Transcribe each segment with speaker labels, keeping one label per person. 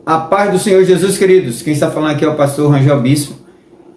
Speaker 1: A paz do Senhor Jesus, queridos. Quem está falando aqui é o pastor Rangel Bispo.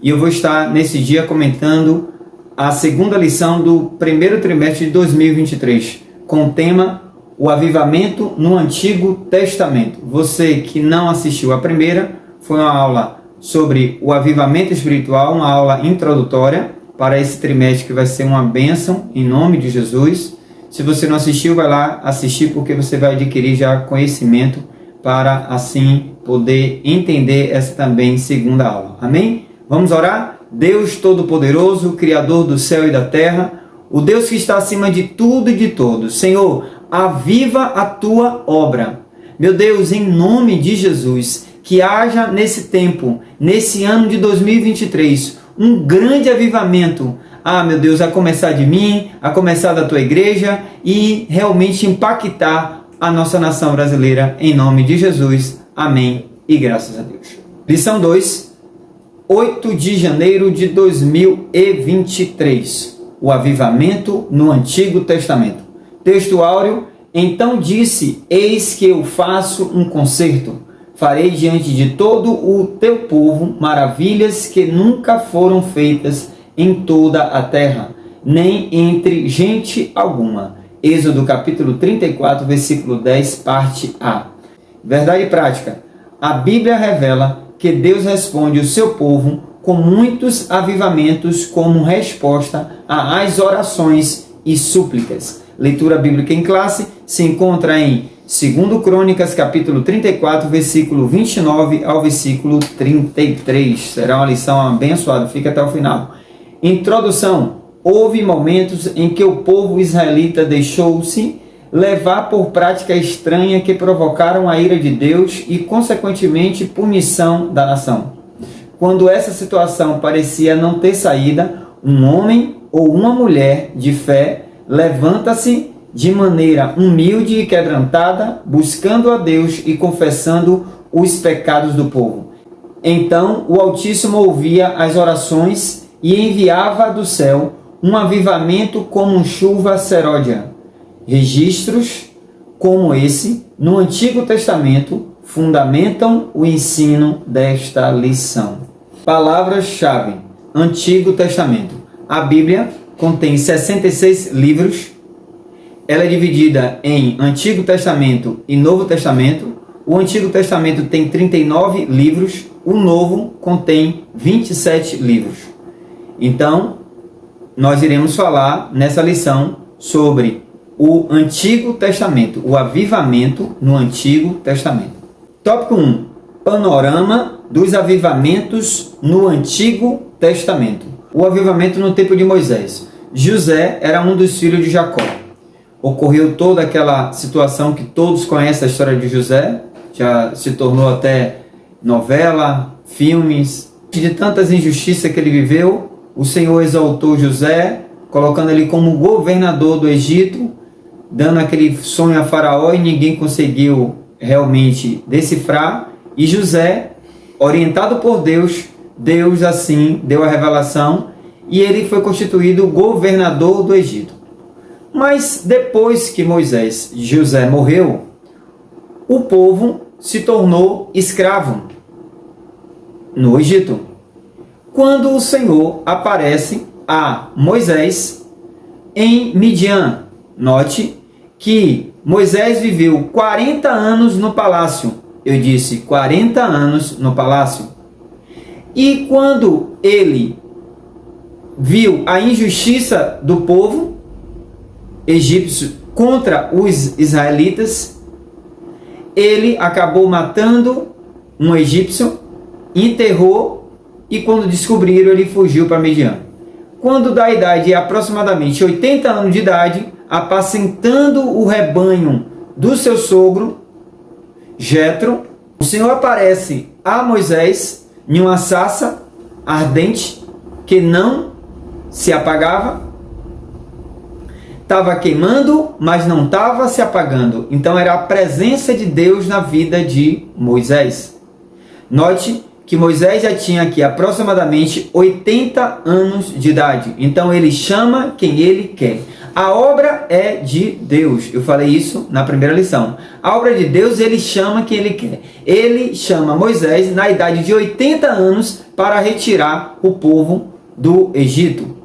Speaker 1: E eu vou estar nesse dia comentando a segunda lição do primeiro trimestre de 2023, com o tema O Avivamento no Antigo Testamento. Você que não assistiu a primeira, foi uma aula sobre o avivamento espiritual, uma aula introdutória para esse trimestre que vai ser uma bênção em nome de Jesus. Se você não assistiu, vai lá assistir, porque você vai adquirir já conhecimento para assim poder entender essa também segunda aula. Amém? Vamos orar? Deus Todo-Poderoso, Criador do céu e da terra, o Deus que está acima de tudo e de todos. Senhor, aviva a Tua obra. Meu Deus, em nome de Jesus, que haja nesse tempo, nesse ano de 2023, um grande avivamento. Meu Deus, a começar de mim, a começar da Tua igreja e realmente impactar a nossa nação brasileira, em nome de Jesus. Amém e graças a Deus. Lição 2, 8 de janeiro de 2023. O avivamento no Antigo Testamento. Texto áureo: então disse, eis que eu faço um concerto. Farei diante de todo o teu povo maravilhas que nunca foram feitas em toda a terra, nem entre gente alguma. Êxodo capítulo 34, versículo 10, parte A. Verdade prática. A Bíblia revela que Deus responde o seu povo com muitos avivamentos como resposta às orações e súplicas. Leitura bíblica em classe se encontra em 2 Crônicas capítulo 34, versículo 29 ao versículo 33. Será uma lição abençoada, fica até o final. Introdução. Houve momentos em que o povo israelita deixou-se levar por prática estranha que provocaram a ira de Deus e, consequentemente, punição da nação. Quando essa situação parecia não ter saída, um homem ou uma mulher de fé levanta-se de maneira humilde e quebrantada, buscando a Deus e confessando os pecados do povo. Então o Altíssimo ouvia as orações e enviava do céu um avivamento como chuva seródia. Registros como esse, no Antigo Testamento, fundamentam o ensino desta lição. Palavras-chave: Antigo Testamento. A Bíblia contém 66 livros. Ela é dividida em Antigo Testamento e Novo Testamento. O Antigo Testamento tem 39 livros, o Novo contém 27 livros. Então, nós iremos falar nessa lição sobre o Antigo Testamento, o avivamento no Antigo Testamento. Tópico 1. Panorama dos avivamentos no Antigo Testamento. O avivamento no tempo de Moisés. José era um dos filhos de Jacó. Ocorreu toda aquela situação que todos conhecem a história de José, já se tornou até novela, filmes. De tantas injustiças que ele viveu, o Senhor exaltou José, colocando ele como governador do Egito, dando aquele sonho a Faraó e ninguém conseguiu realmente decifrar. E José, orientado por Deus, Deus assim deu a revelação e ele foi constituído governador do Egito. Mas depois que José morreu, o povo se tornou escravo no Egito. Quando o Senhor aparece a Moisés em Midian. Note que Moisés viveu 40 anos no palácio. Eu disse 40 anos no palácio. E quando ele viu a injustiça do povo egípcio contra os israelitas, ele acabou matando um egípcio, enterrou, e quando descobriram, ele fugiu para Midian. Quando da idade de aproximadamente 80 anos de idade, apacentando o rebanho do seu sogro, Jetro, o Senhor aparece a Moisés em uma sarça ardente que não se apagava. Estava queimando, mas não estava se apagando. Então era a presença de Deus na vida de Moisés. Note que Moisés já tinha aqui aproximadamente 80 anos de idade. Então ele chama quem ele quer. A obra é de Deus. Eu falei isso na primeira lição. A obra de Deus, ele chama quem ele quer. Ele chama Moisés na idade de 80 anos para retirar o povo do Egito.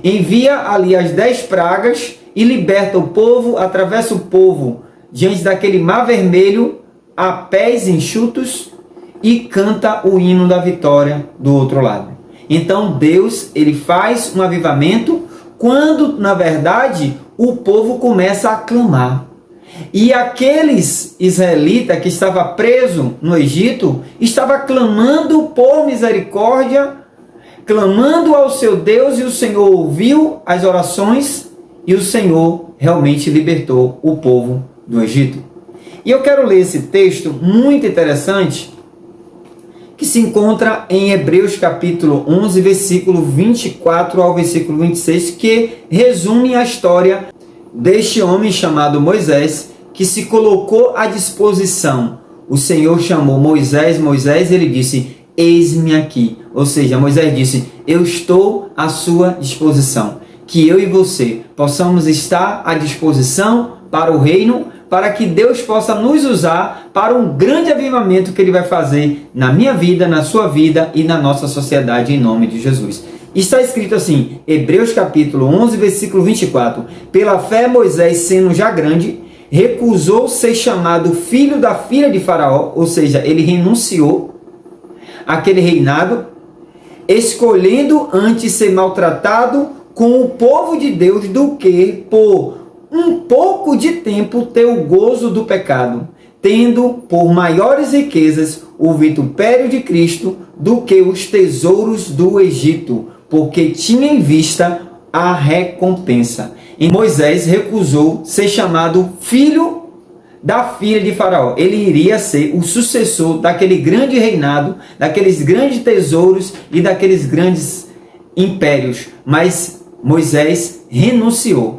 Speaker 1: Envia ali as 10 pragas e liberta o povo, atravessa o povo diante daquele mar vermelho a pés enxutos e canta o hino da vitória do outro lado. Então Deus, ele faz um avivamento quando, na verdade, o povo começa a clamar. E aqueles israelitas que estavam presos no Egito, estavam clamando por misericórdia, clamando ao seu Deus, e o Senhor ouviu as orações e o Senhor realmente libertou o povo do Egito. E eu quero ler esse texto muito interessante que se encontra em Hebreus capítulo 11, versículo 24 ao versículo 26, que resume a história deste homem chamado Moisés, que se colocou à disposição. O Senhor chamou Moisés, ele disse: eis-me aqui. Ou seja, Moisés disse: eu estou à sua disposição. Que eu e você possamos estar à disposição para o reino, para que Deus possa nos usar para um grande avivamento que Ele vai fazer na minha vida, na sua vida e na nossa sociedade, em nome de Jesus. Está escrito assim, Hebreus capítulo 11, versículo 24. Pela fé, Moisés, sendo já grande, recusou ser chamado filho da filha de Faraó, ou seja, ele renunciou àquele reinado, escolhendo antes ser maltratado com o povo de Deus do que por um pouco de tempo ter o gozo do pecado, tendo por maiores riquezas o vitupério de Cristo do que os tesouros do Egito, porque tinha em vista a recompensa. E Moisés recusou ser chamado filho da filha de Faraó. Ele iria ser o sucessor daquele grande reinado, daqueles grandes tesouros e daqueles grandes impérios. Mas Moisés renunciou.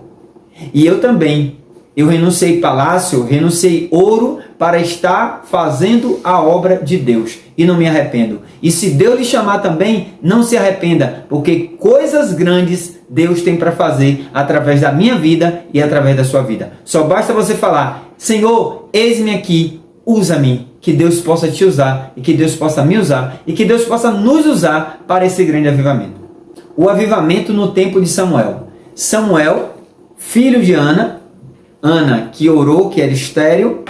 Speaker 1: E eu também. Eu renunciei palácio, renunciei ouro para estar fazendo a obra de Deus. E não me arrependo. E se Deus lhe chamar também, não se arrependa, porque coisas grandes Deus tem para fazer através da minha vida e através da sua vida. Só basta você falar: Senhor, eis-me aqui, usa-me. Que Deus possa te usar, e que Deus possa me usar, e que Deus possa nos usar para esse grande avivamento. O avivamento no tempo de Samuel. Samuel, filho de Ana, que orou, que era estéril,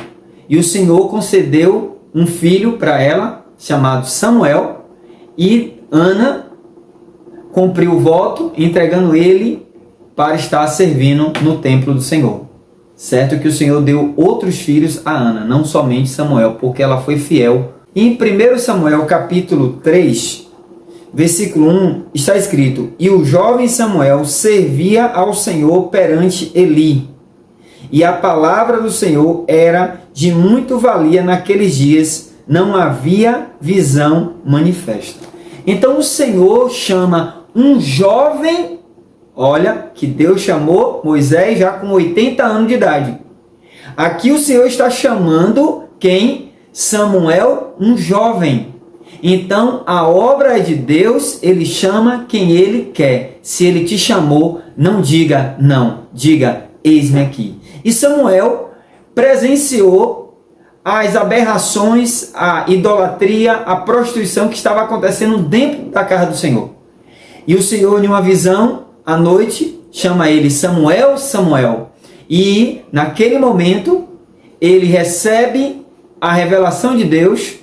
Speaker 1: e o Senhor concedeu um filho para ela, chamado Samuel, e Ana cumpriu o voto, entregando ele para estar servindo no templo do Senhor. Certo que o Senhor deu outros filhos a Ana, não somente Samuel, porque ela foi fiel. E em 1 Samuel capítulo 3, versículo 1, está escrito: e o jovem Samuel servia ao Senhor perante Eli, e a palavra do Senhor era de muito valia naqueles dias, não havia visão manifesta. Então o Senhor chama um jovem, olha, que Deus chamou Moisés já com 80 anos de idade. Aqui o Senhor está chamando quem? Samuel, um jovem. Então, a obra é de Deus, Ele chama quem Ele quer. Se Ele te chamou, não diga não, diga eis-me aqui. E Samuel presenciou as aberrações, a idolatria, a prostituição que estava acontecendo dentro da casa do Senhor. E o Senhor, em uma visão, à noite, chama ele Samuel, Samuel. E, naquele momento, ele recebe a revelação de Deus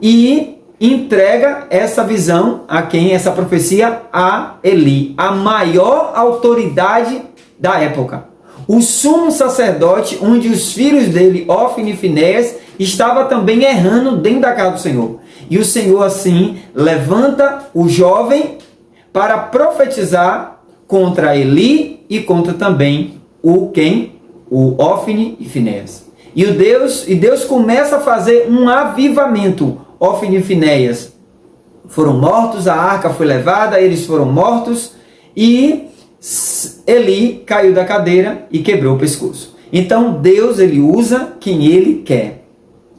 Speaker 1: e entrega essa visão a quem? Essa profecia a Eli, a maior autoridade da época. O sumo sacerdote, onde os filhos dele, Ofni e Finéias, estava também errando dentro da casa do Senhor. E o Senhor, assim, levanta o jovem para profetizar contra Eli e contra também o Ofni e Finéias. E Deus começa a fazer um avivamento. Ofni e Finéias foram mortos, a arca foi levada, eles foram mortos e Eli caiu da cadeira e quebrou o pescoço. Então Deus, ele usa quem ele quer.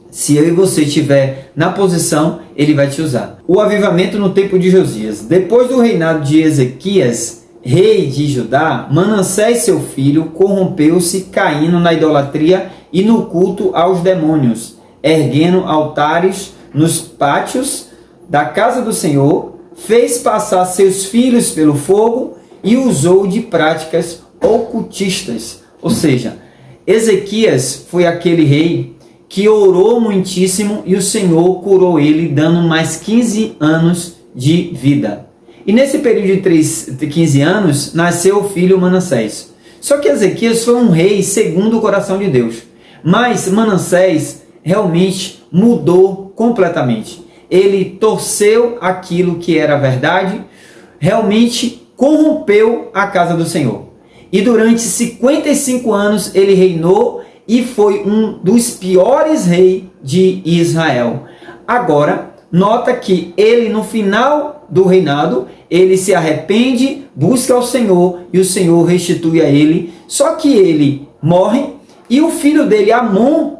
Speaker 1: Se eu e você estiver na posição, ele vai te usar. O avivamento no tempo de Josias. Depois do reinado de Ezequias, rei de Judá, Manassés, seu filho, corrompeu-se, caindo na idolatria e no culto aos demônios, erguendo altares nos pátios da casa do Senhor, fez passar seus filhos pelo fogo e usou de práticas ocultistas. Ou seja, Ezequias foi aquele rei que orou muitíssimo e o Senhor curou ele, dando mais 15 anos de vida. E nesse período de 15 anos, nasceu o filho Manassés. Só que Ezequias foi um rei segundo o coração de Deus. Mas Manassés realmente mudou completamente. Ele torceu aquilo que era verdade, realmente corrompeu a casa do Senhor. E durante 55 anos ele reinou e foi um dos piores reis de Israel. Agora, nota que ele, no final do reinado, ele se arrepende, busca ao Senhor e o Senhor restitui a ele. Só que ele morre e o filho dele, Amon,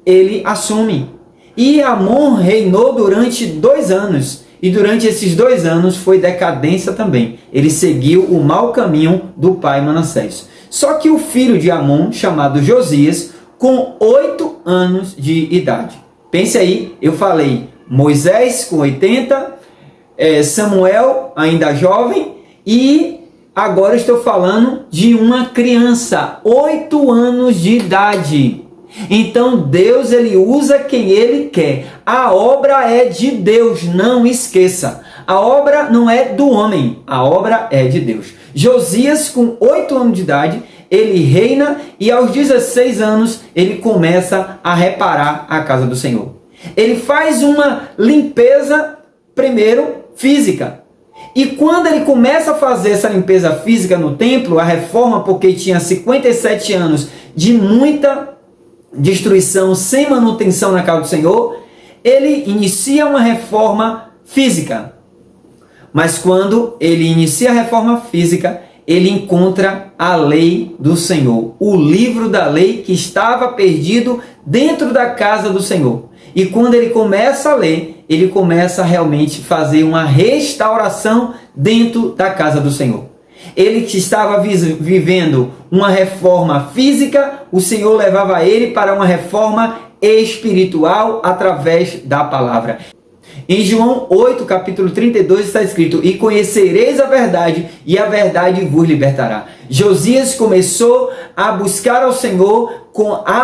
Speaker 1: ele assume. E Amon reinou durante 2 anos. E durante esses 2 anos foi decadência também. Ele seguiu o mau caminho do pai Manassés. Só que o filho de Amon, chamado Josias, com 8 anos de idade. Pense aí, eu falei Moisés com 80, Samuel ainda jovem, e agora estou falando de uma criança, 8 anos de idade. Então Deus, ele usa quem ele quer. A obra é de Deus, não esqueça. A obra não é do homem, a obra é de Deus. Josias, com 8 anos de idade, ele reina e aos 16 anos ele começa a reparar a casa do Senhor. Ele faz uma limpeza, primeiro, física. E quando ele começa a fazer essa limpeza física no templo, a reforma, porque tinha 57 anos de muita destruição, sem manutenção na casa do Senhor, ele inicia uma reforma física. Mas quando ele inicia a reforma física, ele encontra a lei do Senhor, o livro da lei que estava perdido dentro da casa do Senhor. E quando ele começa a ler, ele começa a realmente fazer uma restauração dentro da casa do Senhor. Ele que estava vivendo uma reforma física, o Senhor levava ele para uma reforma espiritual através da palavra. Em João 8, capítulo 32, está escrito: e conhecereis a verdade, e a verdade vos libertará. Josias começou a buscar ao Senhor com a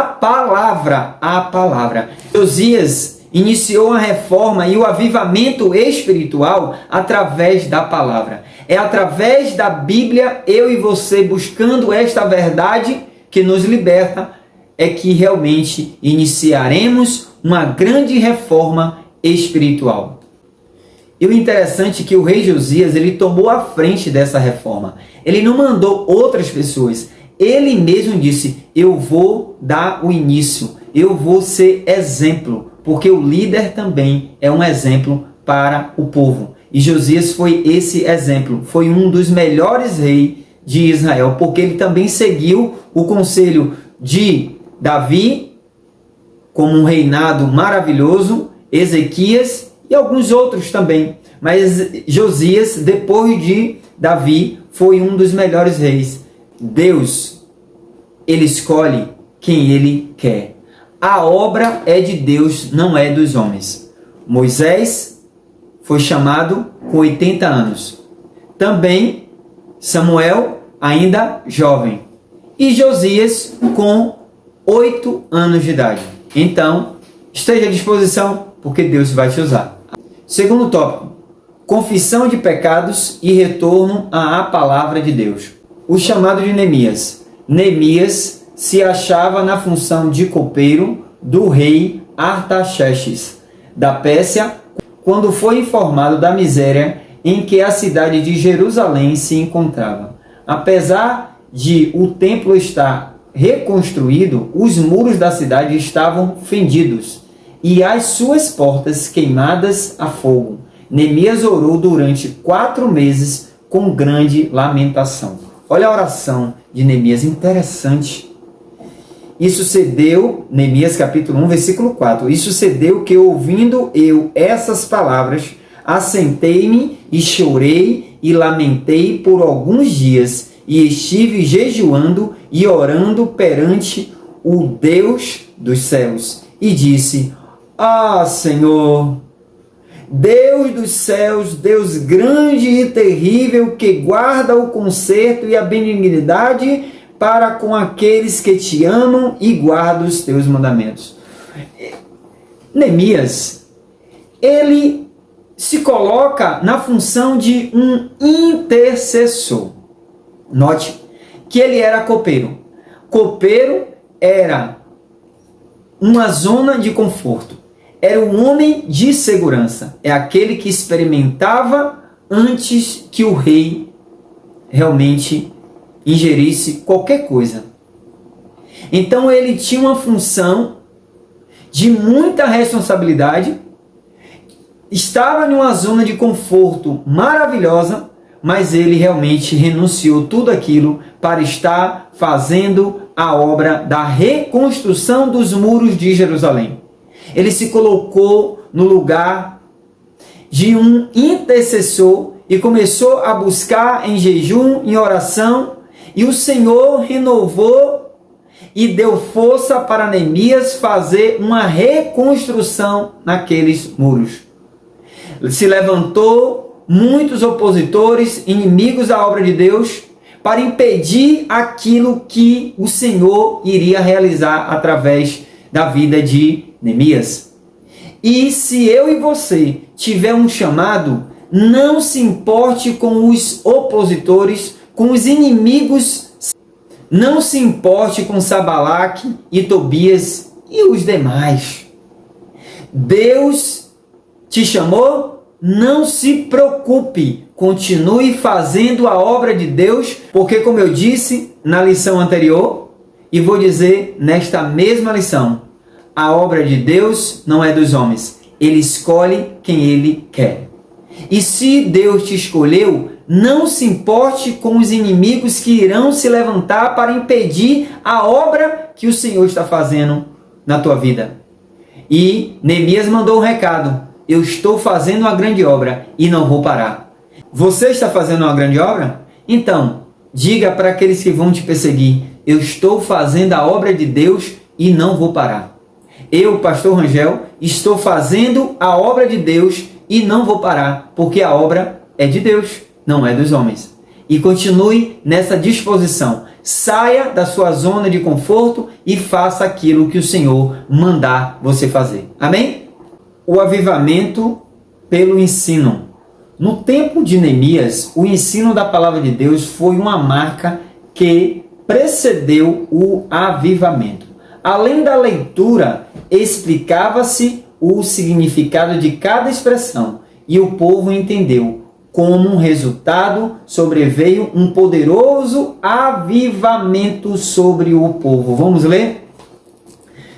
Speaker 1: palavra. Josias iniciou a reforma e o avivamento espiritual através da palavra. É através da Bíblia, eu e você buscando esta verdade que nos liberta, é que realmente iniciaremos uma grande reforma espiritual. E o interessante é que o rei Josias, ele tomou a frente dessa reforma. Ele não mandou outras pessoas. Ele mesmo disse: eu vou dar o início, eu vou ser exemplo, porque o líder também é um exemplo para o povo. E Josias foi esse exemplo, foi um dos melhores reis de Israel, porque ele também seguiu o conselho de Davi, como um reinado maravilhoso, Ezequias e alguns outros também. Mas Josias, depois de Davi, foi um dos melhores reis. Deus, ele escolhe quem ele quer. A obra é de Deus, não é dos homens. Moisés foi chamado com 80 anos. Também Samuel, ainda jovem. E Josias, com 8 anos de idade. Então, esteja à disposição, porque Deus vai te usar. Segundo tópico: confissão de pecados e retorno à palavra de Deus. O chamado de Neemias. Neemias se achava na função de copeiro do rei Artaxerxes, da Pérsia, quando foi informado da miséria em que a cidade de Jerusalém se encontrava. Apesar de o templo estar reconstruído, os muros da cidade estavam fendidos e as suas portas queimadas a fogo. Neemias orou durante 4 meses com grande lamentação. Olha a oração de Neemias, interessante. E sucedeu, Neemias capítulo 1, versículo 4, e sucedeu que, ouvindo eu essas palavras, assentei-me e chorei e lamentei por alguns dias, e estive jejuando e orando perante o Deus dos céus. E disse: Ah, Senhor, Deus dos céus, Deus grande e terrível, que guarda o conserto e a benignidade para com aqueles que te amam e guardam os teus mandamentos. Neemias, ele se coloca na função de um intercessor. Note que ele era copeiro. Copeiro era uma zona de conforto. Era um homem de segurança. É aquele que experimentava antes que o rei realmente ingerisse qualquer coisa. Então ele tinha uma função de muita responsabilidade, estava em uma zona de conforto maravilhosa, mas ele realmente renunciou tudo aquilo para estar fazendo a obra da reconstrução dos muros de Jerusalém. Ele se colocou no lugar de um intercessor e começou a buscar em jejum, em oração, e o Senhor renovou e deu força para Neemias fazer uma reconstrução naqueles muros. Se levantou muitos opositores, inimigos da obra de Deus, para impedir aquilo que o Senhor iria realizar através da vida de Neemias. E se eu e você tiver um chamado, não se importe com os opositores, com os inimigos, não se importe com Sabalaque e Tobias e os demais. Deus te chamou? Não se preocupe, continue fazendo a obra de Deus, porque como eu disse na lição anterior, e vou dizer nesta mesma lição, a obra de Deus não é dos homens, Ele escolhe quem Ele quer. E se Deus te escolheu, não se importe com os inimigos que irão se levantar para impedir a obra que o Senhor está fazendo na tua vida. E Neemias mandou um recado: eu estou fazendo uma grande obra e não vou parar. Você está fazendo uma grande obra? Então, diga para aqueles que vão te perseguir: eu estou fazendo a obra de Deus e não vou parar. Eu, pastor Rangel, estou fazendo a obra de Deus e não vou parar, porque a obra é de Deus, não é dos homens. E continue nessa disposição. Saia da sua zona de conforto e faça aquilo que o Senhor mandar você fazer. Amém? O avivamento pelo ensino. No tempo de Neemias, o ensino da palavra de Deus foi uma marca que precedeu o avivamento. Além da leitura, explicava-se o significado de cada expressão e o povo entendeu. Como resultado, sobreveio um poderoso avivamento sobre o povo. Vamos ler?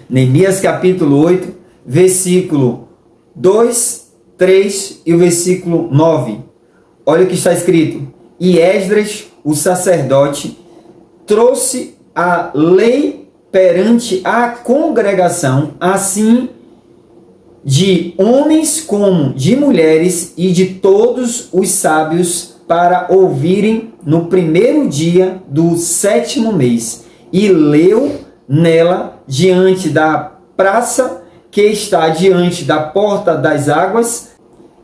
Speaker 1: Neemias capítulo 8, versículo 2, 3 e o versículo 9. Olha o que está escrito. E Esdras, o sacerdote, trouxe a lei perante a congregação, assim de homens como de mulheres e de todos os sábios, para ouvirem no primeiro dia do 7º mês. E leu nela diante da praça que está diante da porta das águas,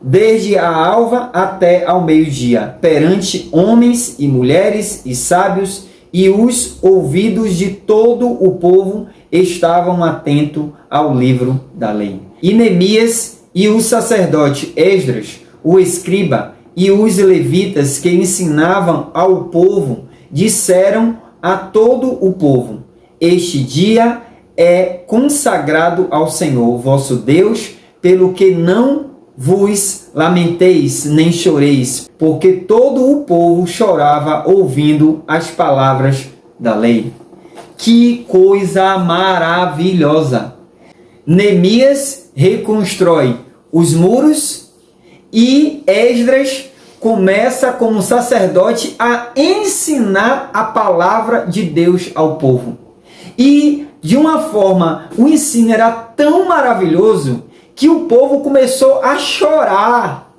Speaker 1: desde a alva até ao meio-dia, perante homens e mulheres e sábios, e os ouvidos de todo o povo estavam atentos ao livro da lei. E Neemias e o sacerdote Esdras, o escriba, e os levitas que ensinavam ao povo, disseram a todo o povo: este dia é consagrado ao Senhor vosso Deus, pelo que não vos lamenteis nem choreis, porque todo o povo chorava ouvindo as palavras da lei. Que coisa maravilhosa! Neemias reconstrói os muros e Esdras começa como sacerdote a ensinar a palavra de Deus ao povo. E de uma forma, o ensino era tão maravilhoso que o povo começou a chorar.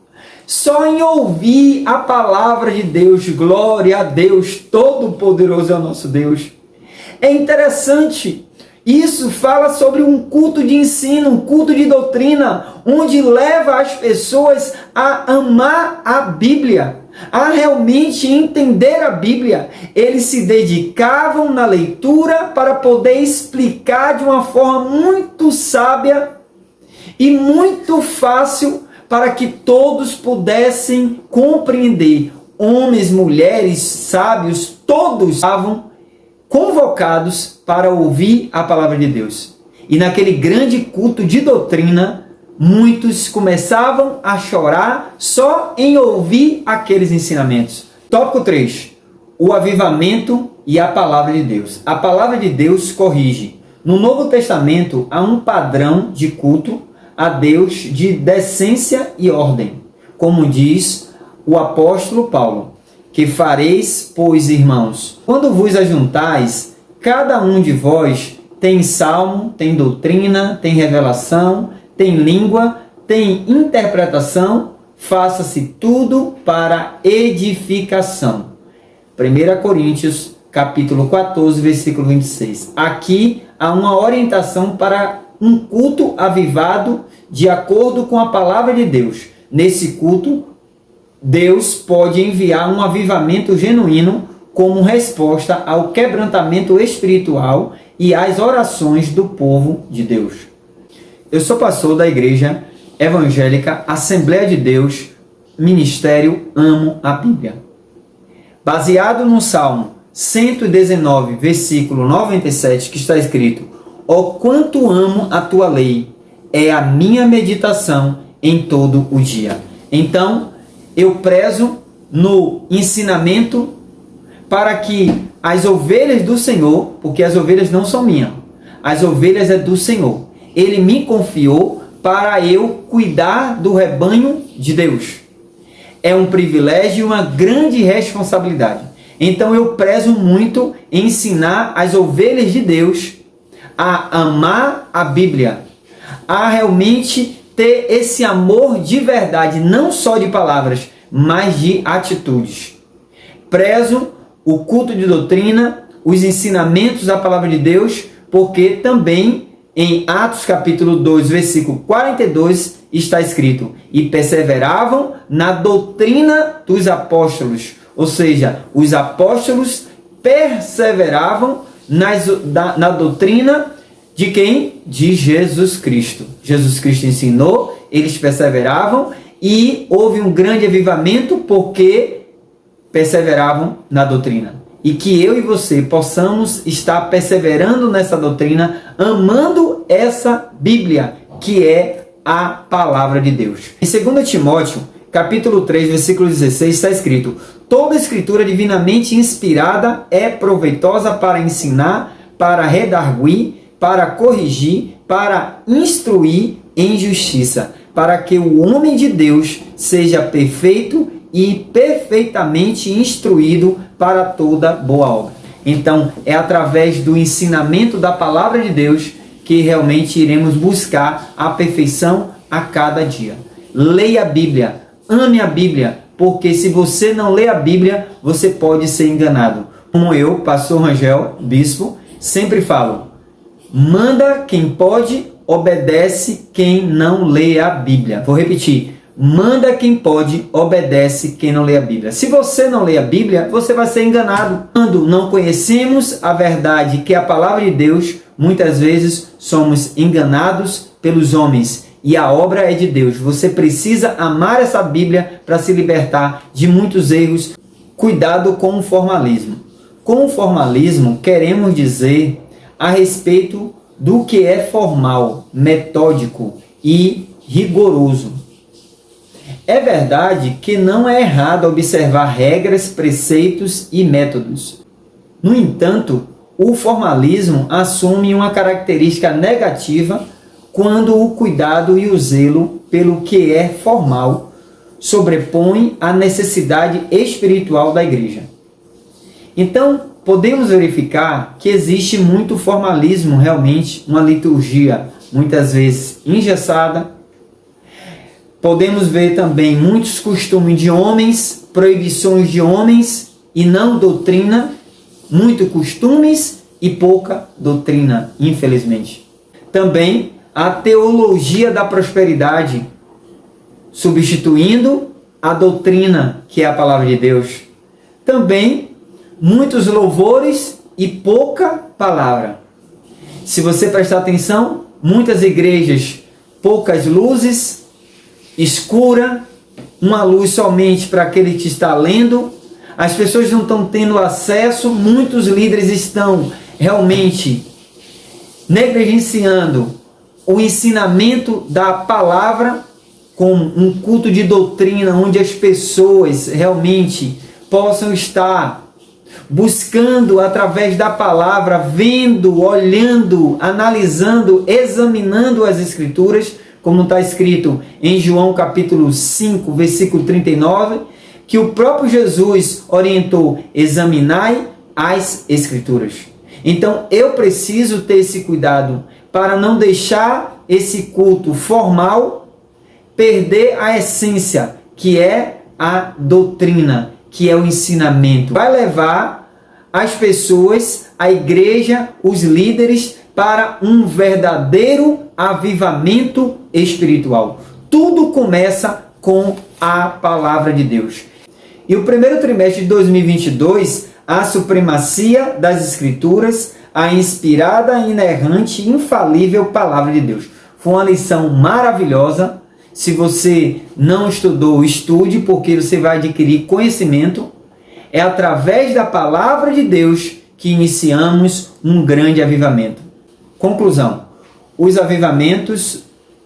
Speaker 1: Só em ouvir a palavra de Deus, glória a Deus, todo-poderoso é o nosso Deus. É interessante, isso fala sobre um culto de ensino, um culto de doutrina, onde leva as pessoas a amar a Bíblia, a realmente entender a Bíblia. Eles se dedicavam na leitura para poder explicar de uma forma muito sábia e muito fácil para que todos pudessem compreender. Homens, mulheres, sábios, todos estavam convocados para ouvir a palavra de Deus. E naquele grande culto de doutrina, muitos começavam a chorar só em ouvir aqueles ensinamentos. Tópico 3. O avivamento e a palavra de Deus. A palavra de Deus corrige. No Novo Testamento há um padrão de culto a Deus de decência e ordem. Como diz o apóstolo Paulo: que fareis, pois, irmãos, quando vos ajuntais, cada um de vós tem salmo, tem doutrina, tem revelação, tem língua, tem interpretação, faça-se tudo para edificação. 1 Coríntios, capítulo 14, versículo 26. Aqui há uma orientação para um culto avivado de acordo com a palavra de Deus. Nesse culto, Deus pode enviar um avivamento genuíno como resposta ao quebrantamento espiritual e às orações do povo de Deus. Eu sou pastor da Igreja Evangélica Assembleia de Deus, Ministério Amo a Bíblia. Baseado no Salmo 119, versículo 97, que está escrito: ó quanto amo a tua lei, é a minha meditação em todo o dia. Então, eu prezo no ensinamento para que as ovelhas do Senhor, porque as ovelhas não são minhas, as ovelhas é do Senhor. Ele me confiou para eu cuidar do rebanho de Deus. É um privilégio e uma grande responsabilidade. Então eu prezo muito em ensinar as ovelhas de Deus a amar a Bíblia, a realmente ter esse amor de verdade, não só de palavras, mas de atitudes. Prezo o culto de doutrina, os ensinamentos da palavra de Deus, porque também em Atos capítulo 2, versículo 42, está escrito: e perseveravam na doutrina dos apóstolos. Ou seja, os apóstolos perseveravam na doutrina de quem? De Jesus Cristo. Jesus Cristo ensinou, eles perseveravam e houve um grande avivamento porque perseveravam na doutrina. E que eu e você possamos estar perseverando nessa doutrina, amando essa Bíblia, que é a palavra de Deus. Em 2 Timóteo, capítulo 3, versículo 16, está escrito: toda escritura divinamente inspirada é proveitosa para ensinar, para redarguir, para corrigir, para instruir em justiça, para que o homem de Deus seja perfeito e perfeitamente instruído para toda boa obra. Então, é através do ensinamento da palavra de Deus que realmente iremos buscar a perfeição a cada dia. Leia a Bíblia, ame a Bíblia, porque se você não lê a Bíblia, você pode ser enganado. Como eu, pastor Rangel, bispo, sempre falo: manda quem pode, obedece quem não lê a Bíblia. Vou repetir: manda quem pode, obedece quem não lê a Bíblia. Se você não lê a Bíblia, você vai ser enganado. Quando não conhecemos a verdade, que é a palavra de Deus, muitas vezes somos enganados pelos homens. E a obra é de Deus. Você precisa amar essa Bíblia para se libertar de muitos erros. Cuidado com o formalismo. Com o formalismo, queremos dizer a respeito do que é formal, metódico e rigoroso. É verdade que não é errado observar regras, preceitos e métodos. No entanto, o formalismo assume uma característica negativa quando o cuidado e o zelo pelo que é formal sobrepõe a necessidade espiritual da igreja. Então, podemos verificar que existe muito formalismo realmente, uma liturgia muitas vezes engessada, Podemos ver também muitos costumes de homens, proibições de homens e não doutrina, muito costumes e pouca doutrina, infelizmente. Também a teologia da prosperidade, substituindo a doutrina, que é a palavra de Deus. Também muitos louvores e pouca palavra. Se você prestar atenção, muitas igrejas, poucas luzes, escura, uma luz somente para aquele que está lendo. As pessoas não estão tendo acesso, muitos líderes estão realmente negligenciando o ensinamento da palavra com um culto de doutrina, onde as pessoas realmente possam estar buscando através da palavra, vendo, olhando, analisando, examinando as Escrituras, como está escrito em João capítulo 5, versículo 39, que o próprio Jesus orientou: examinai as Escrituras. Então eu preciso ter esse cuidado para não deixar esse culto formal perder a essência, que é a doutrina, que é o ensinamento. Vai levar as pessoas, a igreja, os líderes, para um verdadeiro avivamento espiritual. Tudo começa com a palavra de Deus. E o primeiro trimestre de 2022, a supremacia das Escrituras, a inspirada, inerrante, infalível palavra de Deus. Foi uma lição maravilhosa. Se você não estudou, estude, porque você vai adquirir conhecimento. É através da palavra de Deus que iniciamos um grande avivamento. Conclusão: os avivamentos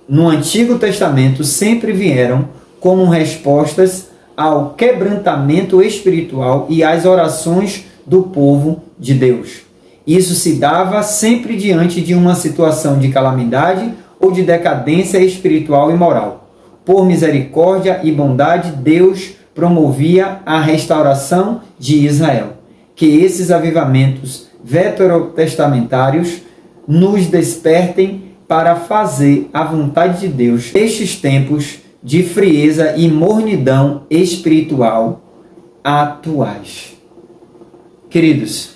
Speaker 1: no Antigo Testamento sempre vieram como respostas ao quebrantamento espiritual e às orações do povo de Deus. Isso se dava sempre diante de uma situação de calamidade ou de decadência espiritual e moral. Por misericórdia e bondade, Deus promovia a restauração de Israel. Que esses avivamentos veterotestamentários nos despertem para fazer a vontade de Deus nestes tempos de frieza e mornidão espiritual atuais. Queridos,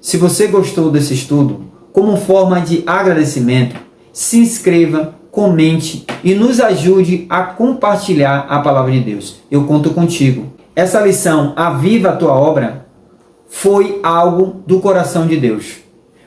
Speaker 1: se você gostou desse estudo, como forma de agradecimento, se inscreva, comente e nos ajude a compartilhar a palavra de Deus. Eu conto contigo. Essa lição, Aviva a Tua Obra, foi algo do coração de Deus,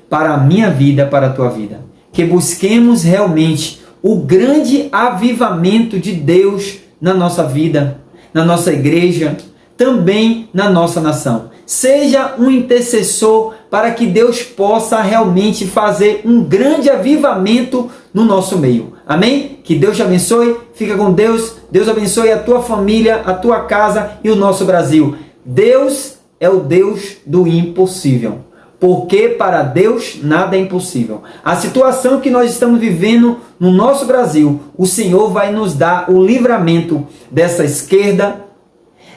Speaker 1: para a minha vida, para a tua vida. Que busquemos realmente o grande avivamento de Deus na nossa vida, na nossa igreja, também na nossa nação. Seja um intercessor para que Deus possa realmente fazer um grande avivamento no nosso meio. Amém? Que Deus te abençoe. Fica com Deus. Deus abençoe a tua família, a tua casa e o nosso Brasil. Deus é o Deus do impossível. Porque para Deus nada é impossível. A situação que nós estamos vivendo no nosso Brasil, o Senhor vai nos dar o livramento dessa esquerda,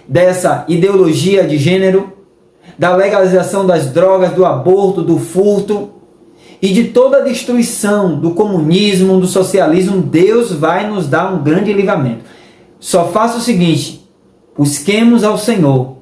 Speaker 1: dessa ideologia de gênero, da legalização das drogas, do aborto, do furto e de toda a destruição do comunismo, do socialismo. Deus vai nos dar um grande livramento. Só faça o seguinte: busquemos ao Senhor